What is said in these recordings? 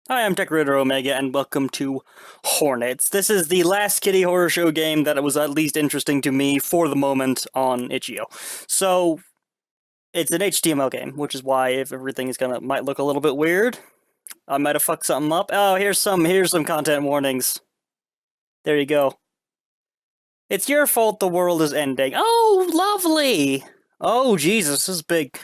Hi, I'm Tech Ritter Omega, and welcome to Hornets. This is the last Kitty-Horrorshow game that was at least interesting to me for the moment on itch.io. So, it's an HTML game, which is why if everything is might look a little bit weird, I might have fucked something up. Oh, here's some content warnings. There you go. It's your fault the world is ending. Oh, lovely! Oh, Jesus, this is big.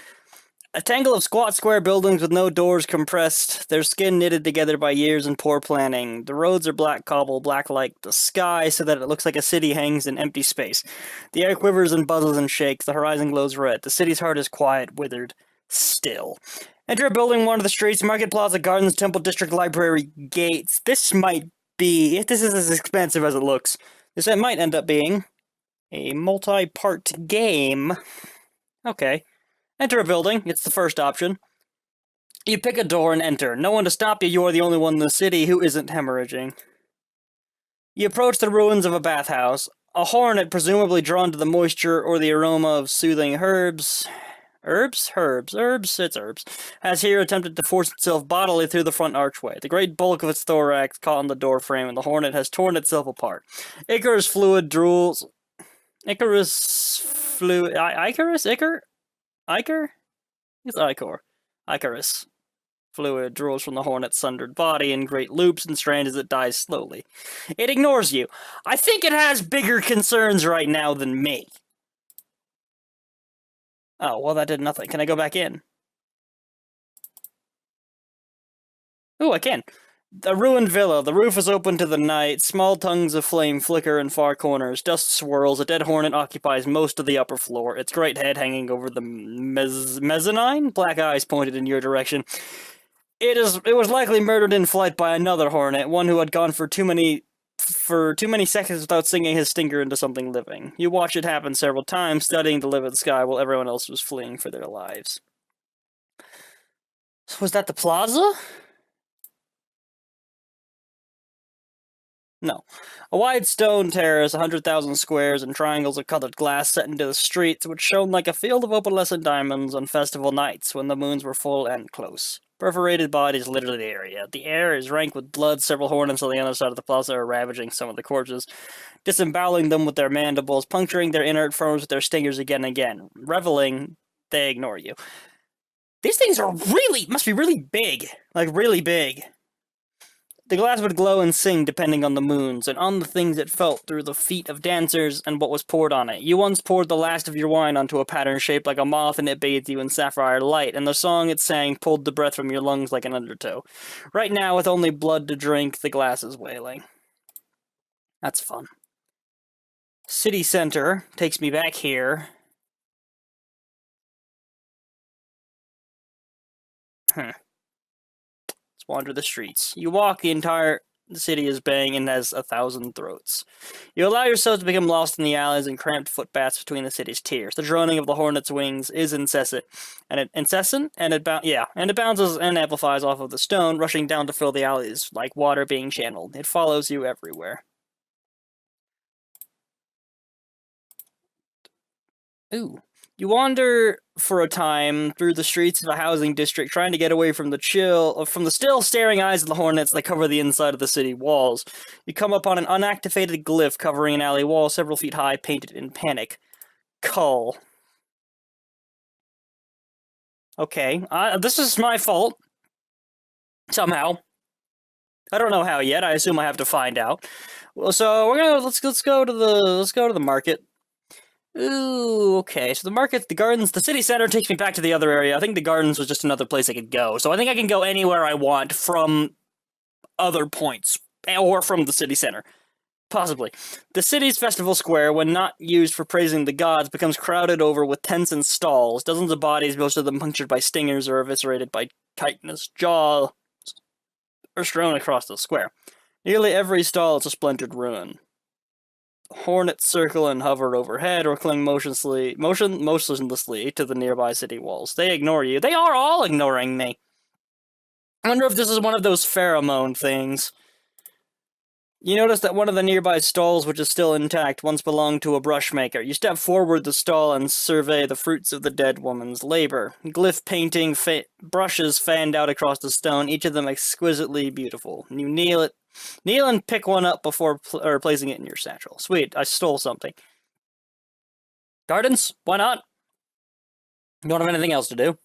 A tangle of squat square buildings with no doors compressed, their skin knitted together by years and poor planning. The roads are black cobble, black like the sky, so that it looks like a city hangs in empty space. The air quivers and buzzes and shakes, the horizon glows red. The city's heart is quiet, withered, still. Enter a building, one of the streets, market plaza, gardens, temple, district, library, gates. This might be, if this is as expansive as it looks, this might end up being a multi-part game. Okay. Enter a building. It's the first option. You pick a door and enter. No one to stop you. You are the only one in the city who isn't hemorrhaging. You approach the ruins of a bathhouse. A hornet, presumably drawn to the moisture or the aroma of soothing herbs. Herbs, it's herbs. Has here attempted to force itself bodily through the front archway. The great bulk of its thorax caught on the doorframe, and the hornet has torn itself apart. Icarus fluid drools. Icarus fluid. Icarus? Icar? It's Icor. Icarus. Fluid drools from the hornet's sundered body in great loops and strands as it dies slowly. It ignores you. I think it has bigger concerns right now than me. Oh, well, that did nothing. Can I go back in? Ooh, I can. A ruined villa. The roof is open to the night. Small tongues of flame flicker in far corners. Dust swirls. A dead hornet occupies most of the upper floor. Its great head hanging over the mezzanine. Black eyes pointed in your direction. It was likely murdered in flight by another hornet, one who had gone for too many seconds without sinking his stinger into something living. You watch it happen several times, studying the livid sky while everyone else was fleeing for their lives. Was that the plaza? No. A wide stone terrace, 100,000 squares, and triangles of colored glass set into the streets, which shone like a field of opalescent diamonds on festival nights when the moons were full and close. Perforated bodies litter the area. The air is rank with blood. Several hornets on the other side of the plaza are ravaging some of the corpses, disemboweling them with their mandibles, puncturing their inert forms with their stingers again and again. Reveling, they ignore you. These things must be really big. Like, really big. The glass would glow and sing depending on the moons, and on the things it felt through the feet of dancers and what was poured on it. You once poured the last of your wine onto a pattern shaped like a moth, and it bathed you in sapphire light, and the song it sang pulled the breath from your lungs like an undertow. Right now, with only blood to drink, the glass is wailing. That's fun. City center takes me back here. Let's wander the streets. You walk, the city is baying and has 1,000 throats. You allow yourself to become lost in the alleys and cramped footpaths between the city's tiers. The droning of the hornet's wings is incessant, and it bounces and amplifies off of the stone, rushing down to fill the alleys like water being channeled. It follows you everywhere. Ooh. You wander for a time through the streets of a housing district, trying to get away from the still staring eyes of the hornets that cover the inside of the city walls. You come upon an unactivated glyph covering an alley wall several feet high, painted in panic. Cull. Okay, this is my fault. Somehow. I don't know how yet. I assume I have to find out. Well, so let's go to the market. Ooh, okay. So the gardens, the city center takes me back to the other area. I think the gardens was just another place I could go. So I think I can go anywhere I want from other points, or from the city center. Possibly. The city's festival square, when not used for praising the gods, becomes crowded over with tents and stalls. Dozens of bodies, most of them punctured by stingers or eviscerated by chitinous jaw, are strewn across the square. Nearly every stall is a splintered ruin. Hornets circle and hover overhead or cling motionlessly to the nearby city walls. They ignore you. They are all ignoring me. I wonder if this is one of those pheromone things. You notice that one of the nearby stalls, which is still intact, once belonged to a brushmaker. You step forward the stall and survey the fruits of the dead woman's labor. Glyph painting brushes fanned out across the stone, each of them exquisitely beautiful. You kneel and pick one up before placing it in your satchel. Sweet, I stole something. Gardens? Why not? You don't have anything else to do.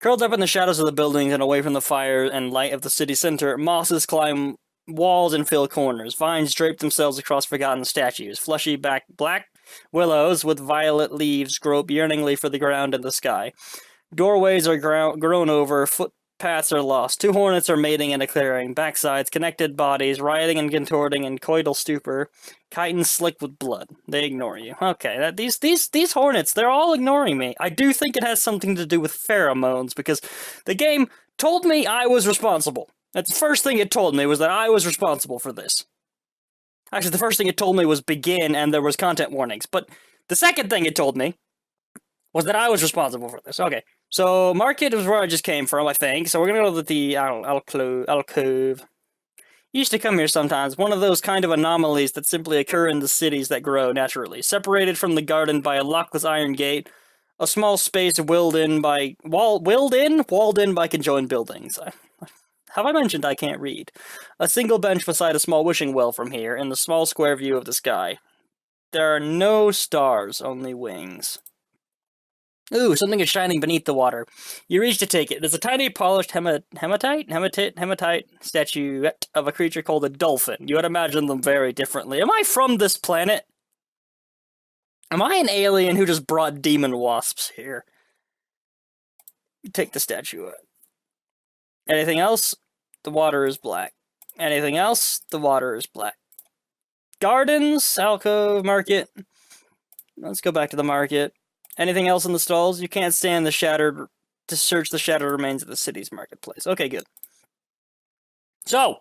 Curled up in the shadows of the buildings and away from the fire and light of the city center, mosses climb walls and fill corners. Vines drape themselves across forgotten statues. Fleshy black willows with violet leaves grope yearningly for the ground and the sky. Doorways are grown over. Footpaths are lost. Two hornets are mating in a clearing. Backsides, connected bodies, writhing and contorting in coital stupor. Chitons slick with blood. They ignore you. Okay, these hornets, they're all ignoring me. I do think it has something to do with pheromones, because the game told me I was responsible. That's the first thing it told me, was that I was responsible for this. Actually, the first thing it told me was begin and there was content warnings. But the second thing it told me was that I was responsible for this. Okay, so market is where I just came from, I think. So we're going to go to the alcove. Used to come here sometimes. One of those kind of anomalies that simply occur in the cities that grow naturally. Separated from the garden by a lockless iron gate. A small space walled in by conjoined buildings. Have I mentioned I can't read? A single bench beside a small wishing well from here, in the small square view of the sky. There are no stars, only wings. Ooh, something is shining beneath the water. You reach to take it. There's a tiny polished hematite statuette of a creature called a dolphin. You would imagine them very differently. Am I from this planet? Am I an alien who just brought demon wasps here? Take the statuette. Anything else? The water is black. Anything else? The water is black. Gardens, alcove, market. Let's go back to the market. Anything else in the stalls? You can't stand to search the shattered remains of the city's marketplace. Okay, good. So,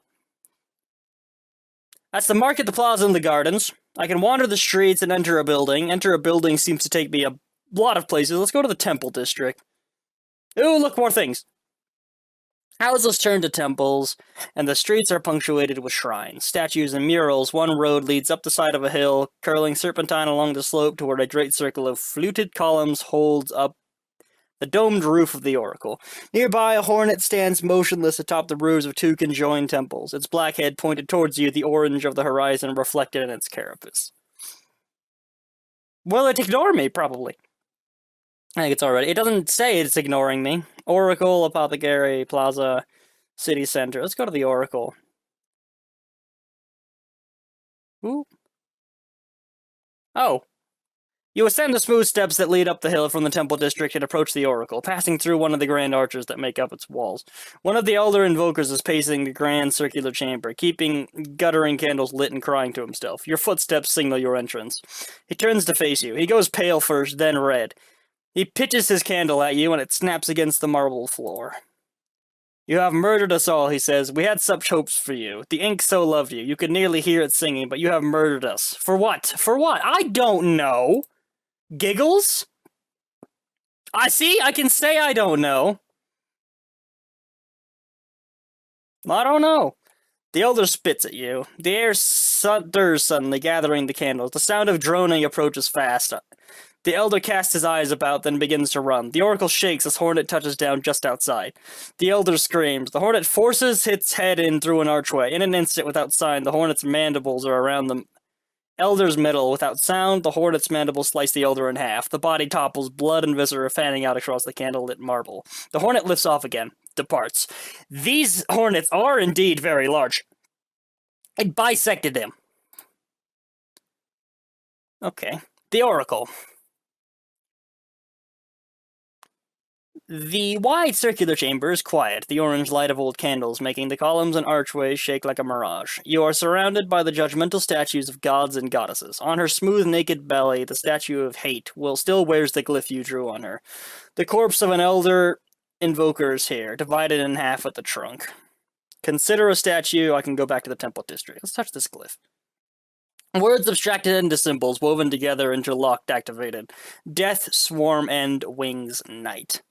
that's the market, the plaza, and the gardens. I can wander the streets and enter a building. Enter a building seems to take me a lot of places. Let's go to the temple district. Ooh, look, more things. Houses turn to temples, and the streets are punctuated with shrines, statues, and murals. One road leads up the side of a hill, curling serpentine along the slope toward a great circle of fluted columns holds up the domed roof of the oracle. Nearby, a hornet stands motionless atop the roofs of two conjoined temples, its black head pointed towards you, the orange of the horizon reflected in its carapace. Will it ignore me? Probably. I think it's already. It doesn't say it's ignoring me. Oracle, Apothecary, Plaza, City Center. Let's go to the Oracle. Ooh. Oh. You ascend the smooth steps that lead up the hill from the Temple District and approach the Oracle, passing through one of the grand arches that make up its walls. One of the elder invokers is pacing the grand circular chamber, keeping guttering candles lit and crying to himself. Your footsteps signal your entrance. He turns to face you. He goes pale first, then red. He pitches his candle at you, and it snaps against the marble floor. You have murdered us all, he says. We had such hopes for you. The ink so loved you. You could nearly hear it singing, but you have murdered us. For what? For what? I don't know. Giggles? I can say I don't know. I don't know. The elder spits at you. The air stirs suddenly, gathering the candles. The sound of droning approaches fast. The elder casts his eyes about, then begins to run. The oracle shakes as Hornet touches down just outside. The elder screams. The Hornet forces its head in through an archway. In an instant, without sign, the Hornet's mandibles are around the elder's middle. Without sound, the Hornet's mandibles slice the elder in half. The body topples, blood and viscera fanning out across the candlelit marble. The Hornet lifts off again, departs. These Hornets are indeed very large. It bisected him. Okay. The Oracle. The wide circular chamber is quiet, the orange light of old candles making the columns and archways shake like a mirage. You are surrounded by the judgmental statues of gods and goddesses. On her smooth, naked belly, the statue of Hate still wears the glyph you drew on her. The corpse of an elder invoker is here, divided in half at the trunk. Consider a statue. I can go back to the temple district. Let's touch this glyph. Words abstracted into symbols, woven together, interlocked, activated. Death, swarm, end, wings, night.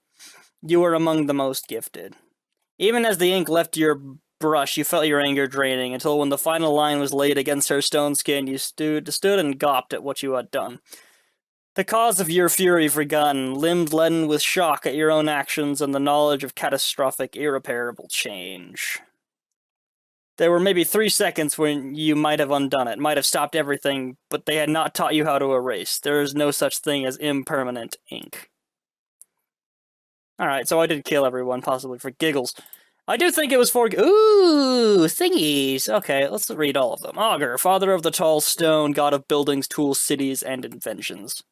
You are among the most gifted. Even as the ink left your brush, you felt your anger draining, until when the final line was laid against her stone skin, you stood and gawped at what you had done. The cause of your fury forgotten, limbs leaden with shock at your own actions and the knowledge of catastrophic, irreparable change. There were maybe 3 seconds when you might have undone it, might have stopped everything, but they had not taught you how to erase. There is no such thing as impermanent ink. Alright, so I did kill everyone, possibly for giggles. I do think it was for... Ooh, thingies! Okay, let's read all of them. Augur, father of the tall stone, god of buildings, tools, cities, and inventions.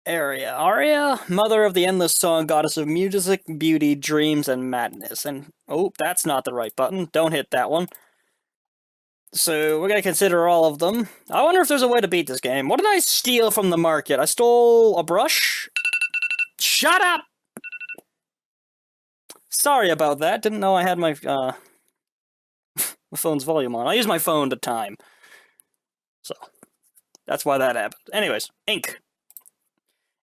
Aria, mother of the endless song, goddess of music, beauty, dreams, and madness. And, oh, that's not the right button. Don't hit that one. So, we're gonna consider all of them. I wonder if there's a way to beat this game. What did I steal from the market? I stole a brush? Shut up! Sorry about that. Didn't know I had my, my phone's volume on. I use my phone to time. So, that's why that happened. Anyways, ink.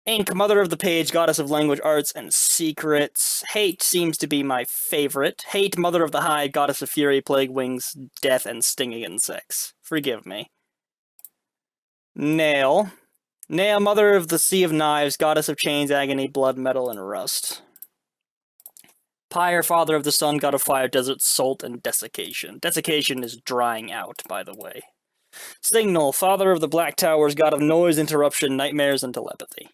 Ink, mother of the page, goddess of language, arts, and secrets. Hate seems to be my favorite. Hate, mother of the hide, goddess of fury, plague, wings, death, and stinging insects. Forgive me. Nail. Nail, mother of the sea of knives, goddess of chains, agony, blood, metal, and rust. Pyre, father of the sun, god of fire, desert, salt, and desiccation. Desiccation is drying out, by the way. Signal, father of the black towers, god of noise, interruption, nightmares, and telepathy.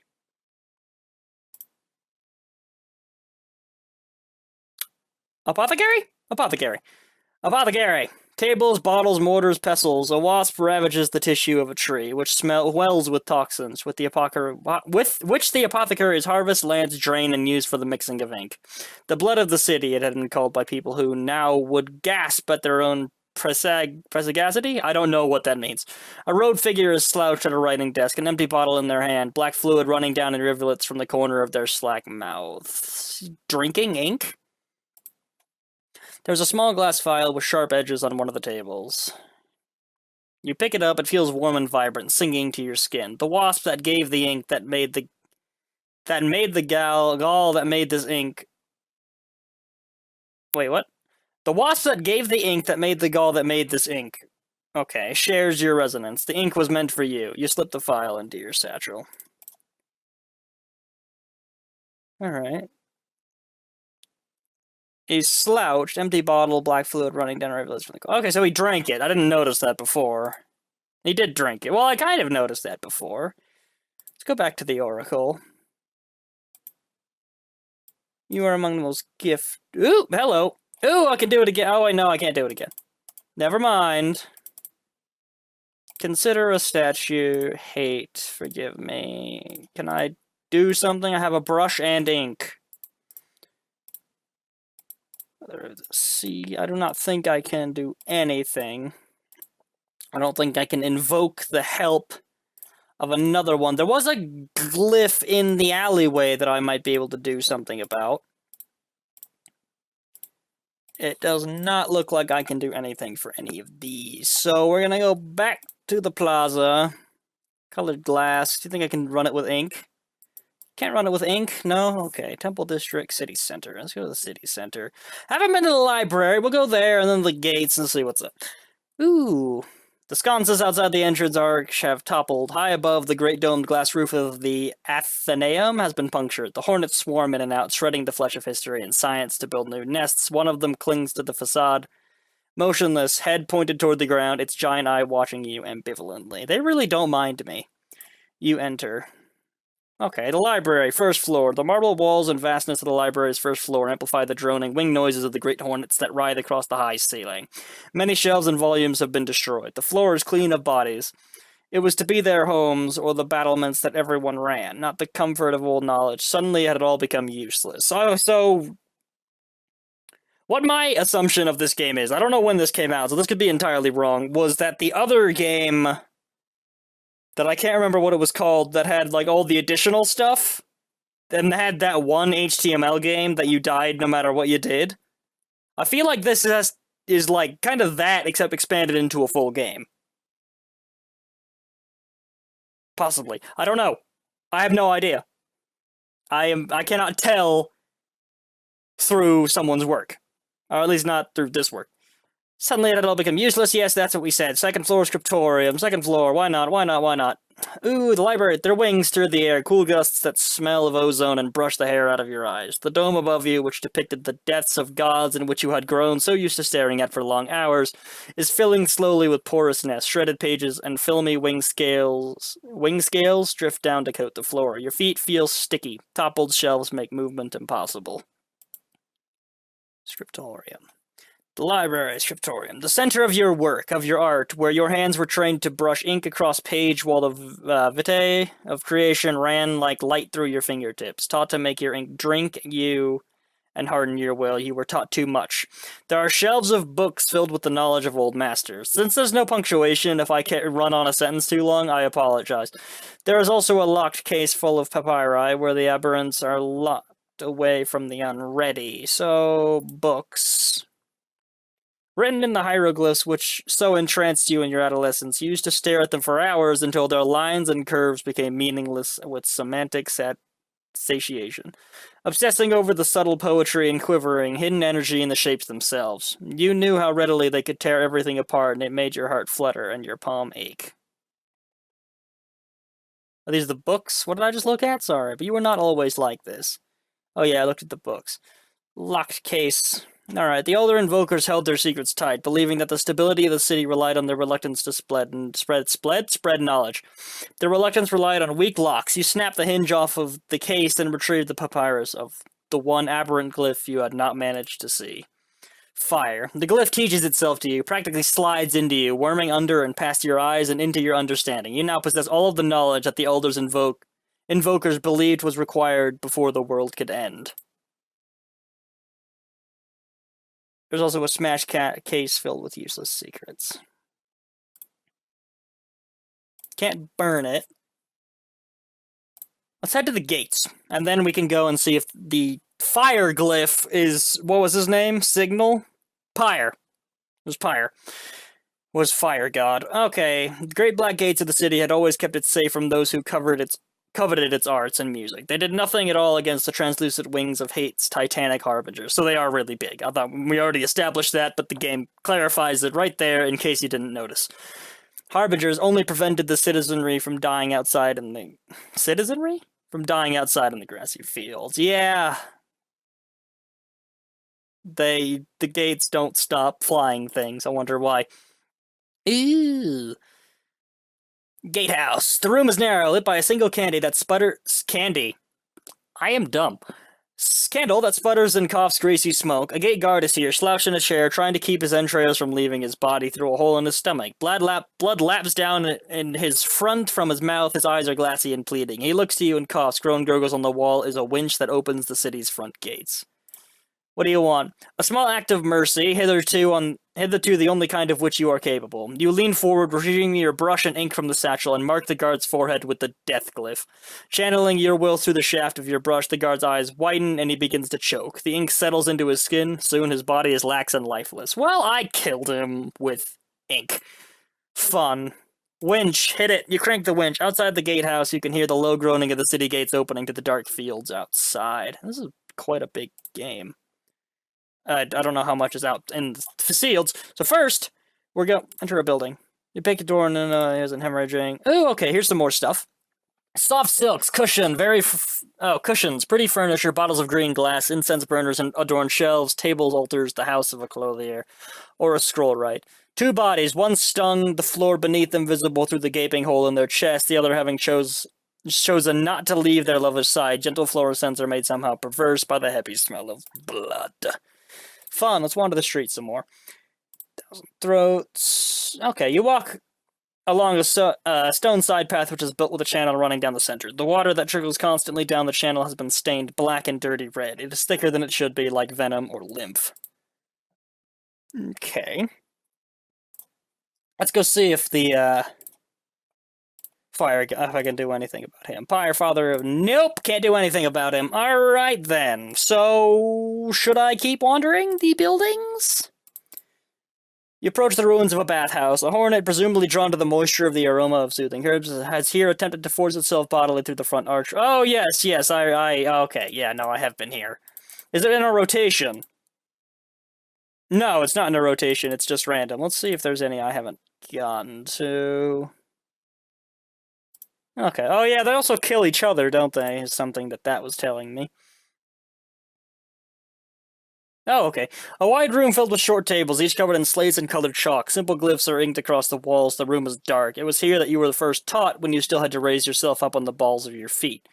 Apothecary? Apothecary. Apothecary. Tables, bottles, mortars, pestles. A wasp ravages the tissue of a tree, which wells with toxins, with which the apothecary's harvest lands drain and used for the mixing of ink. The blood of the city, it had been called by people who now would gasp at their own presagacity? I don't know what that means. A robed figure is slouched at a writing desk, an empty bottle in their hand, black fluid running down in rivulets from the corner of their slack mouths. Drinking ink? There's a small glass vial with sharp edges on one of the tables. You pick it up, it feels warm and vibrant, singing to your skin. The wasp that gave the ink that made the gall that made this ink... Wait, what? The wasp that gave the ink that made the gall that made this ink. Okay, shares your resonance. The ink was meant for you. You slip the file into your satchel. Alright. A slouched, empty bottle, black fluid running down rivulets from the... Okay, so he drank it. I didn't notice that before. He did drink it. Well, I kind of noticed that before. Let's go back to the Oracle. You are among the most gift... Ooh, hello. Ooh, I can do it again. Oh, I know, I can't do it again. Never mind. Consider a statue. Hate. Forgive me. Can I do something? I have a brush and ink. See, I do not think I can do anything. I don't think I can invoke the help of another one. There was a glyph in the alleyway that I might be able to do something about. It does not look like I can do anything for any of these. So we're gonna go back to the plaza. Colored glass. Do you think I can run it with ink? Can't run it with ink? No? Okay. Temple District, City Center. Let's go to the City Center. Haven't been to the library. We'll go there and then the gates and see what's up. Ooh. The sconces outside the entrance arch have toppled. High above, the great domed glass roof of the Athenaeum has been punctured. The hornets swarm in and out, shredding the flesh of history and science to build new nests. One of them clings to the facade, motionless, head pointed toward the ground, its giant eye watching you ambivalently. They really don't mind me. You enter. Okay, the library, first floor. The marble walls and vastness of the library's first floor amplify the droning, winged noises of the great hornets that writhe across the high ceiling. Many shelves and volumes have been destroyed. The floor is clean of bodies. It was to be their homes, or the battlements that everyone ran, not the comfort of old knowledge. Suddenly it had all become useless. So what my assumption of this game is, I don't know when this came out, so this could be entirely wrong, was that the other game... that I can't remember what it was called, that had, like, all the additional stuff, and had that one HTML game that you died no matter what you did. I feel like this is like, kind of that, except expanded into a full game. Possibly. I don't know. I have no idea. I cannot tell through someone's work. Or at least not through this work. Suddenly it had all become useless. Yes, that's what we said. Second floor scriptorium. Second floor. Why not? Why not? Why not? Ooh, the library. Their wings stirred the air. Cool gusts that smell of ozone and brush the hair out of your eyes. The dome above you, which depicted the deaths of gods in which you had grown so used to staring at for long hours, is filling slowly with porousness. Shredded pages and filmy wing scales drift down to coat the floor. Your feet feel sticky. Toppled shelves make movement impossible. Scriptorium. The library, scriptorium, the center of your work, of your art, where your hands were trained to brush ink across page while the vitae of creation ran like light through your fingertips, taught to make your ink drink you and harden your will. You were taught too much. There are shelves of books filled with the knowledge of old masters. Since there's no punctuation, if I can't run on a sentence too long, I apologize. There is also a locked case full of papyri, where the aberrants are locked away from the unready. So, books. Written in the hieroglyphs which so entranced you in your adolescence, you used to stare at them for hours until their lines and curves became meaningless with semantic satiation. Obsessing over the subtle poetry and quivering, hidden energy in the shapes themselves. You knew how readily they could tear everything apart, and it made your heart flutter and your palm ache. Are these the books? What did I just look at? Sorry, but you were not always like this. Oh yeah, I looked at the books. Locked case. Alright, the older invokers held their secrets tight, believing that the stability of the city relied on their reluctance to spread knowledge. Their reluctance relied on weak locks. You snapped the hinge off of the case and retrieved the papyrus of the one aberrant glyph you had not managed to see. Fire. The glyph teaches itself to you, practically slides into you, worming under and past your eyes and into your understanding. You now possess all of the knowledge that the elders invokers believed was required before the world could end. There's also a smash case filled with useless secrets. Can't burn it. Let's head to the gates, and then we can go and see if the fire glyph is... What was his name? Signal? Pyre. It was Pyre. Was fire god. Okay, the great black gates of the city had always kept it safe from those who coveted its arts and music. They did nothing at all against the translucent wings of hate's titanic harbingers, so they are really big. I thought we already established that, but the game clarifies it right there in case you didn't notice. Harbingers only prevented the citizenry from dying outside in the... Citizenry? From dying outside in the grassy fields. Yeah. The gates don't stop flying things. I wonder why. Ew. Gatehouse. The room is narrow, lit by a single candle that sputters... Candy. I am dumb. Candle that sputters and coughs greasy smoke. A gate guard is here, slouched in a chair, trying to keep his entrails from leaving his body through a hole in his stomach. Blood laps down in his front from his mouth. His eyes are glassy and pleading. He looks to you and coughs. Groan gurgles on the wall is a winch that opens the city's front gates. What do you want? A small act of mercy, hitherto the only kind of which you are capable. You lean forward, retrieving your brush and ink from the satchel, and mark the guard's forehead with the death glyph. Channeling your will through the shaft of your brush, the guard's eyes widen, and he begins to choke. The ink settles into his skin. Soon his body is lax and lifeless. Well, I killed him with ink. Fun. Winch, hit it. You crank the winch. Outside the gatehouse, you can hear the low groaning of the city gates opening to the dark fields outside. This is quite a big game. I don't know how much is out in the fields. So first, we're going to enter a building. You pick a door and then here's an hemorrhaging. Oh, okay, here's some more stuff. Soft silks, cushion, cushions, pretty furniture, bottles of green glass, incense burners, and adorned shelves, tables, altars, the house of a clothier, or a scroll write. Two bodies, one stung, the floor beneath them visible through the gaping hole in their chest, the other having chosen not to leave their lover's side. Gentle fluorescents are made somehow perverse by the heavy smell of blood. Fun, let's wander the street some more. Thousand Throats. Okay, you walk along a stone side path which is built with a channel running down the center. The water that trickles constantly down the channel has been stained black and dirty red. It is thicker than it should be, like venom or lymph. Okay. Let's go see if the, if I can do anything about him. Pyre, father of... Nope, can't do anything about him. Alright then. So, should I keep wandering the buildings? You approach the ruins of a bathhouse. A hornet, presumably drawn to the moisture of the aroma of soothing herbs, has here attempted to force itself bodily through the front arch. Oh, yes, okay, yeah, no, I have been here. Is it in a rotation? No, it's not in a rotation. It's just random. Let's see if there's any I haven't gotten to. Okay. Oh, yeah, they also kill each other, don't they? Is something that was telling me. Oh, okay. A wide room filled with short tables, each covered in slates and colored chalk. Simple glyphs are inked across the walls. The room was dark. It was here that you were first taught when you still had to raise yourself up on the balls of your feet.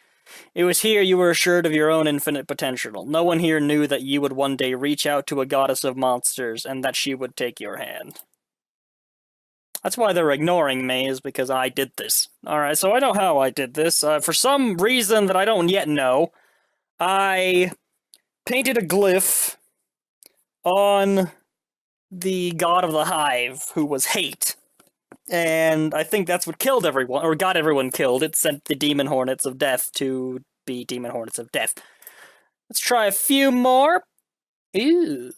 It was here you were assured of your own infinite potential. No one here knew that you would one day reach out to a goddess of monsters and that she would take your hand. That's why they're ignoring me, is because I did this. Alright, so I know how I did this. For some reason that I don't yet know, I painted a glyph on the god of the hive, who was hate. And I think that's what killed everyone, or got everyone killed. It sent the demon hornets of death to be demon hornets of death. Let's try a few more. Ew.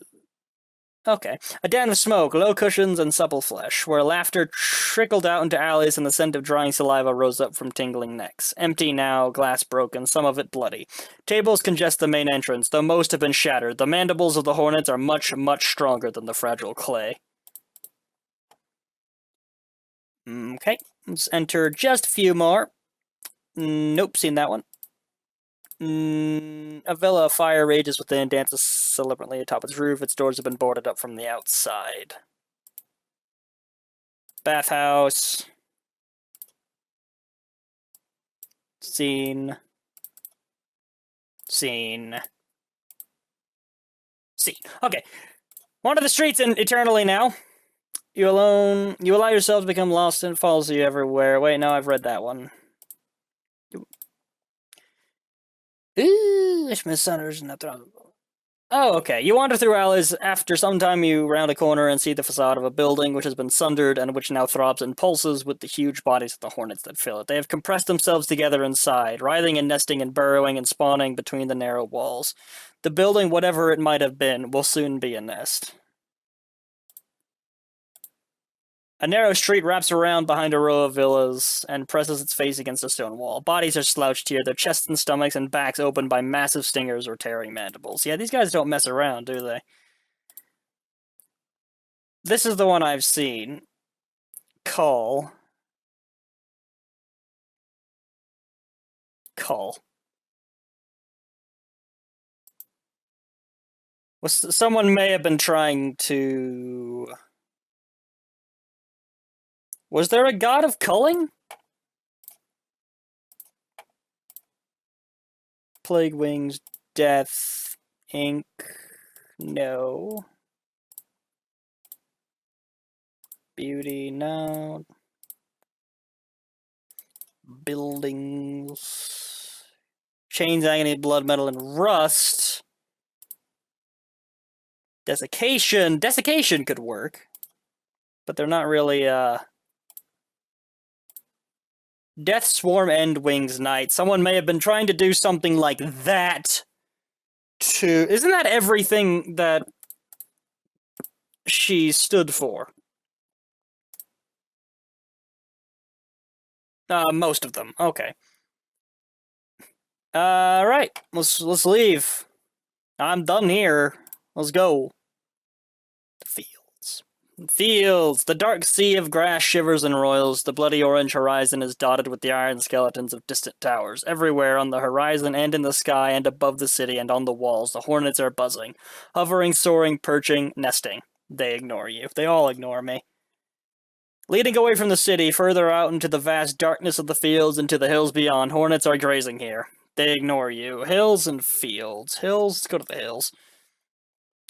Okay. A den of smoke, low cushions, and supple flesh, where laughter trickled out into alleys and the scent of drying saliva rose up from tingling necks. Empty now, glass broken, some of it bloody. Tables congest the main entrance, though most have been shattered. The mandibles of the hornets are much, much stronger than the fragile clay. Okay, let's enter just a few more. Nope, seen that one. A villa of fire rages within, dances celebrantly atop its roof. Its doors have been boarded up from the outside. Bathhouse. Scene. Scene. Scene. Okay. Wander the streets eternally now. You allow yourself to become lost and it follows you everywhere. Wait, no, I've read that one. Ooh, oh, okay. You wander through alleys. After some time, you round a corner and see the facade of a building which has been sundered and which now throbs and pulses with the huge bodies of the hornets that fill it. They have compressed themselves together inside, writhing and nesting and burrowing and spawning between the narrow walls. The building, whatever it might have been, will soon be a nest. A narrow street wraps around behind a row of villas and presses its face against a stone wall. Bodies are slouched here, their chests and stomachs and backs opened by massive stingers or tearing mandibles. Yeah, these guys don't mess around, do they? This is the one I've seen. Cull. Someone may have been trying to... Was there a god of culling? Plague wings, death, ink, no. Beauty, no. Buildings. Chains, agony, blood, metal, and rust. Desiccation. Desiccation could work. But they're not really, Death, Swarm, End, Wings, Night. Someone may have been trying to do something like that to... Isn't that everything that she stood for? Most of them. Okay. Right. Let's leave. I'm done here. Let's go. The fields. Fields! The dark sea of grass shivers and roils. The bloody orange horizon is dotted with the iron skeletons of distant towers. Everywhere on the horizon and in the sky and above the city and on the walls, the hornets are buzzing. Hovering, soaring, perching, nesting. They ignore you. They all ignore me. Leading away from the city, further out into the vast darkness of the fields and to the hills beyond, hornets are grazing here. They ignore you. Hills and fields. Hills, let's go to the hills.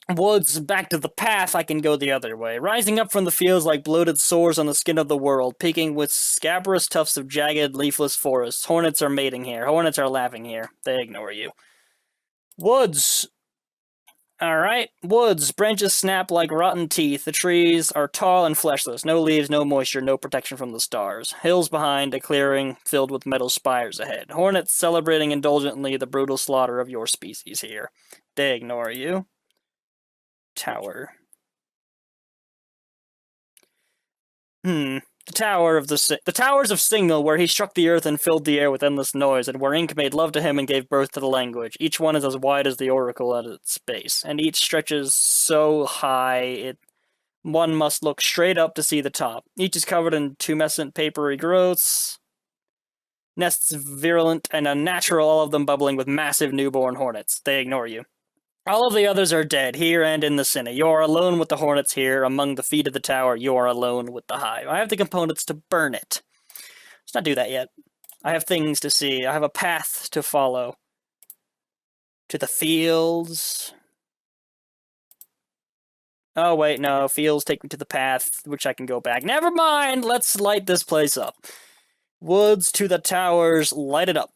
Woods, back to the path, I can go the other way. Rising up from the fields like bloated sores on the skin of the world, peaking with scabrous tufts of jagged, leafless forests. Hornets are mating here. Hornets are laughing here. They ignore you. Woods. Alright, woods. Branches snap like rotten teeth. The trees are tall and fleshless. No leaves, no moisture, no protection from the stars. Hills behind, a clearing filled with metal spires ahead. Hornets celebrating indulgently the brutal slaughter of your species here. They ignore you. Tower. The towers of Signal, where he struck the earth and filled the air with endless noise, and where ink made love to him and gave birth to the language. Each one is as wide as the oracle at its base, and each stretches so high one must look straight up to see the top. Each is covered in tumescent papery growths, nests virulent and unnatural, all of them bubbling with massive newborn hornets. They ignore you. All of the others are dead, here and in the city. You are alone with the hornets here, among the feet of the tower. You are alone with the hive. I have the components to burn it. Let's not do that yet. I have things to see. I have a path to follow. To the fields. Oh, wait, no. Fields take me to the path, which I can go back. Never mind! Let's light this place up. Woods to the towers. Light it up.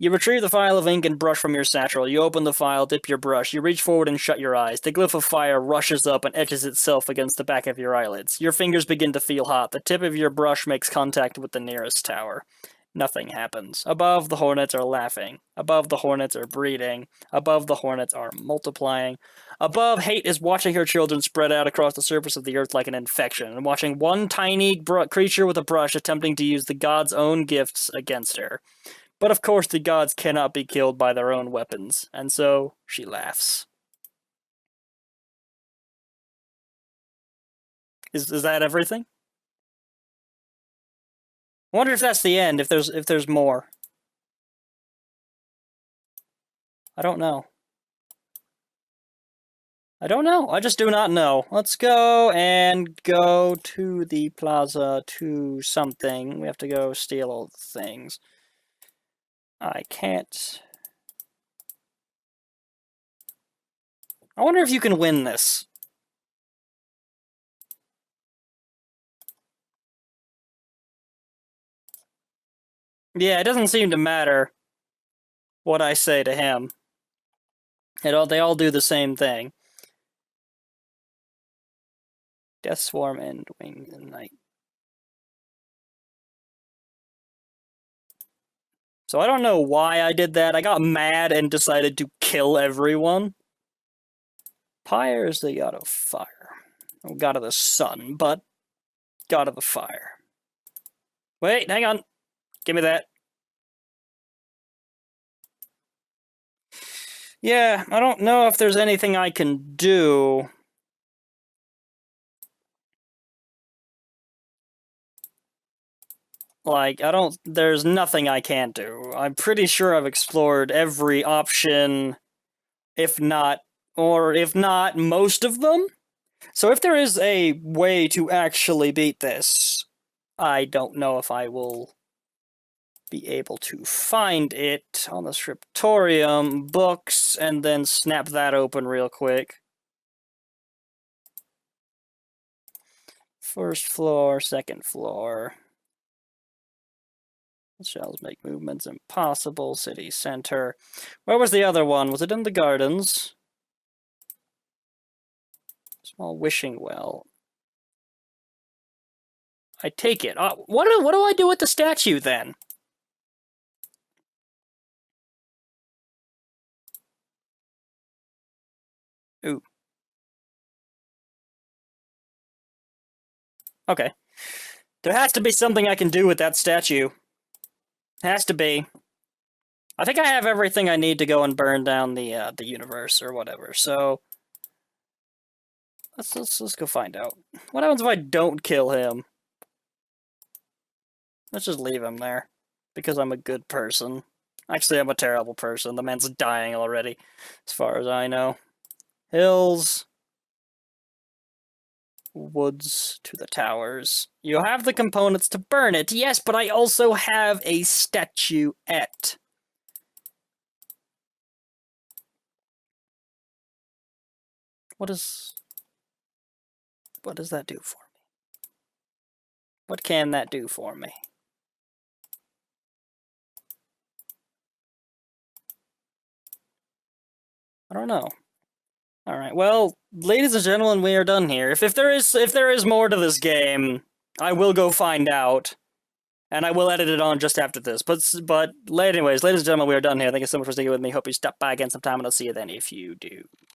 You retrieve the file of ink and brush from your satchel. You open the file, dip your brush. You reach forward and shut your eyes. The glyph of fire rushes up and etches itself against the back of your eyelids. Your fingers begin to feel hot. The tip of your brush makes contact with the nearest tower. Nothing happens. Above, the hornets are laughing. Above, the hornets are breeding. Above, the hornets are multiplying. Above, hate is watching her children spread out across the surface of the earth like an infection, and watching one tiny creature with a brush attempting to use the gods' own gifts against her. But of course the gods cannot be killed by their own weapons, and so she laughs. Is that everything? I wonder if that's the end, if there's more. I don't know. I don't know. I just do not know. Let's go to the plaza to something. We have to go steal all the things. I can't. I wonder if you can win this. Yeah, it doesn't seem to matter what I say to him. They all do the same thing. Death Swarm and Wings and Night. So I don't know why I did that. I got mad and decided to kill everyone. Pyre is the god of fire. Oh, god of the sun, but god of the fire. Wait, hang on. Give me that. Yeah, I don't know if there's anything I can do. Like, there's nothing I can do. I'm pretty sure I've explored every option, if not, most of them. So if there is a way to actually beat this, I don't know if I will be able to find it on the scriptorium, books, and then snap that open real quick. First floor, second floor. Shells make movements impossible. City center. Where was the other one? Was it in the gardens? Small wishing well. I take it. What do I do with the statue then? Ooh. Okay. There has to be something I can do with that statue. Has to be. I think I have everything I need to go and burn down the universe or whatever. So let's go find out. What happens if I don't kill him? Let's just leave him there because I'm a good person. Actually, I'm a terrible person. The man's dying already, as far as I know. Hills. Woods to the towers. You have the components to burn it, yes, but I also have a statuette. What does that do for me? What can that do for me? I don't know. Alright, well, ladies and gentlemen, we are done here. If there is more to this game, I will go find out. And I will edit it on just after this. But anyways, ladies and gentlemen, we are done here. Thank you so much for sticking with me. Hope you stop by again sometime, and I'll see you then if you do.